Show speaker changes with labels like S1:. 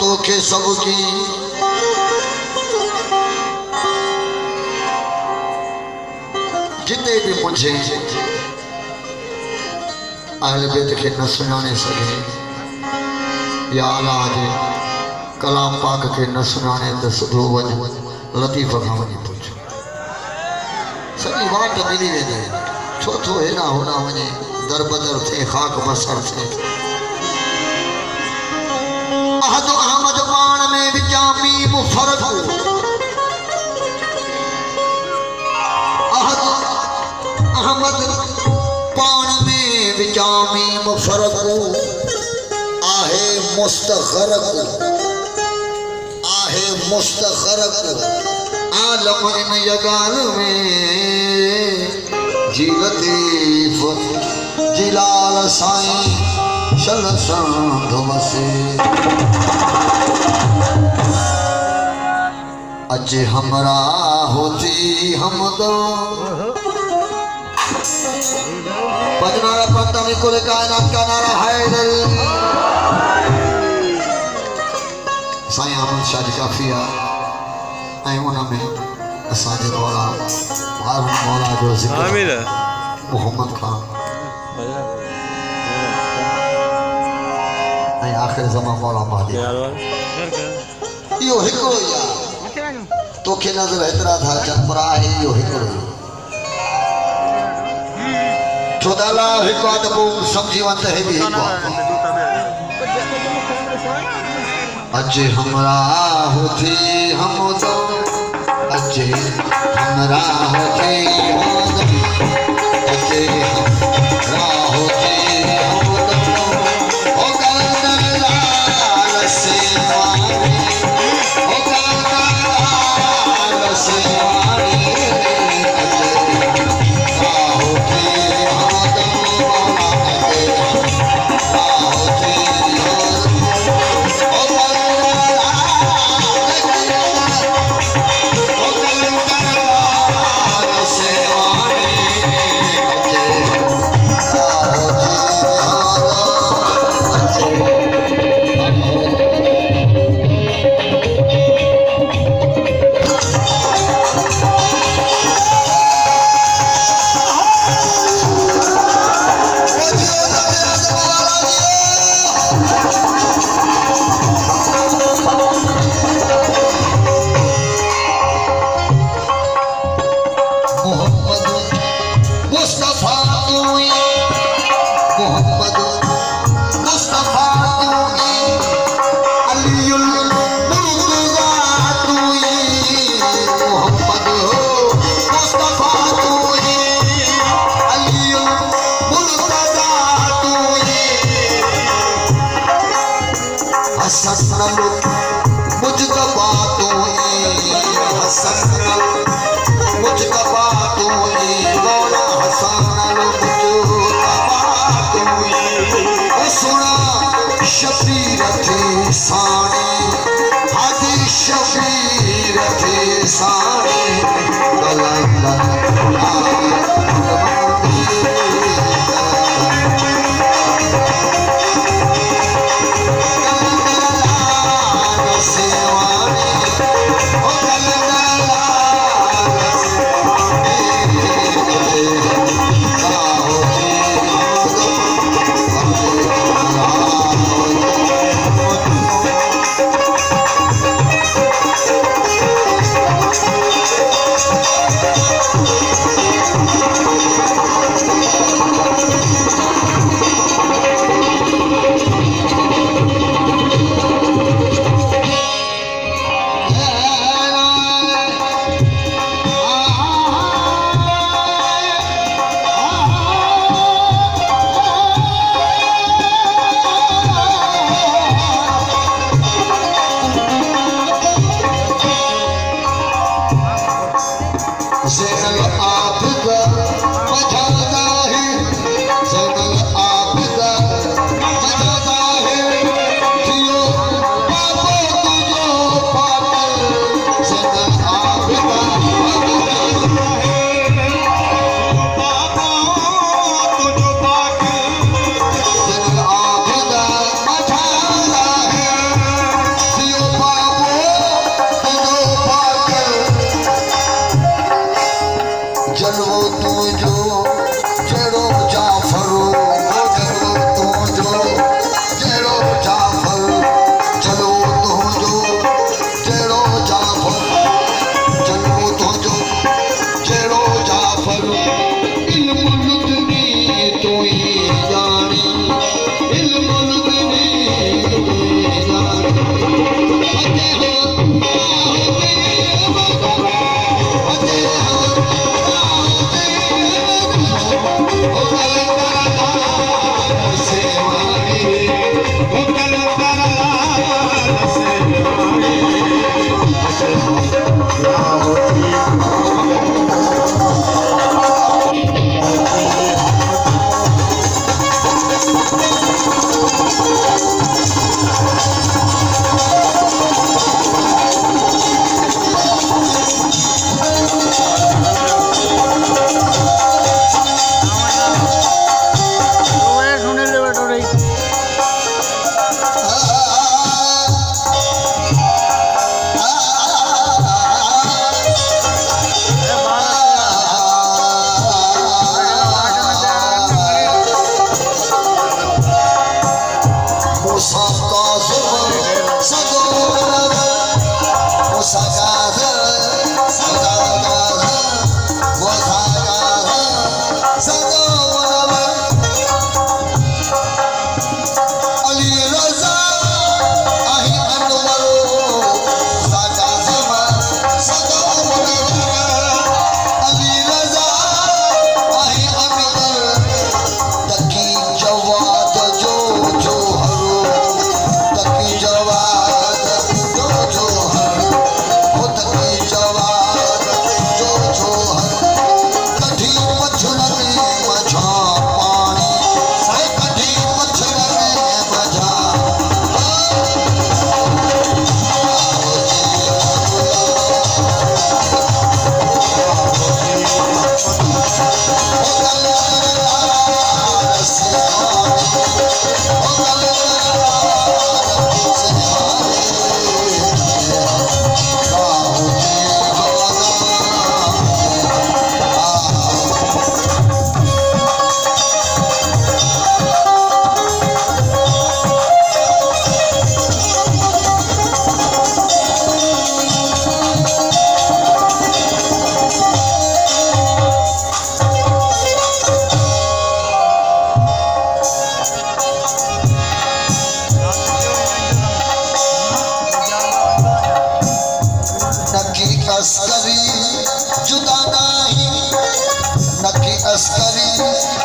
S1: तो के सबकी जितने भी मुझे अहले बैत के न सुनाने सके या आज कलाम पाक के न सुनाने दस दो वज लतीफ़ खां वञी पूछो सॼी वाट मिली वेंदी छो थो हेॾा होॾा वञे दर बदर थे खाक बसर थे अहद अहमद पाण में विचामी मुफरद अहद अहमद पाण में विचामी मुफरद आहे मुस्तखरक आहे मुस्तखरक आलम इन यगाल में जी लतीफ जिलाल साईं चल संग वसे अजे हमरा होती हमदो पदनारा पंतमी कुल कायनात का नारा हैदर साईं अहमद शाह जी काफिया ऐं उन में असांजे मौला हारून मौला जो ज़िक्र मोहम्मद खान ऐं आख़िर ज़मा मौला महदी इहो हिकिड़ो ई आहे तोखे नज़र हेतिरा था अचनि पर आहे इहो हिकिड़ो ई छो त अलाह हिकु आहे त पोइ सम्झी वञ त हे बि हिकु आहे अजे हमरा होती हम तो अजे हमरा होती अजे हमरा होती हम तो ओ गंदर लाल से वाणी ओ गंदर लाल से वाणी अजे हमरा होती हम तो अजे हमरा होती अस्करी जुदा नहीं नकी अस्करी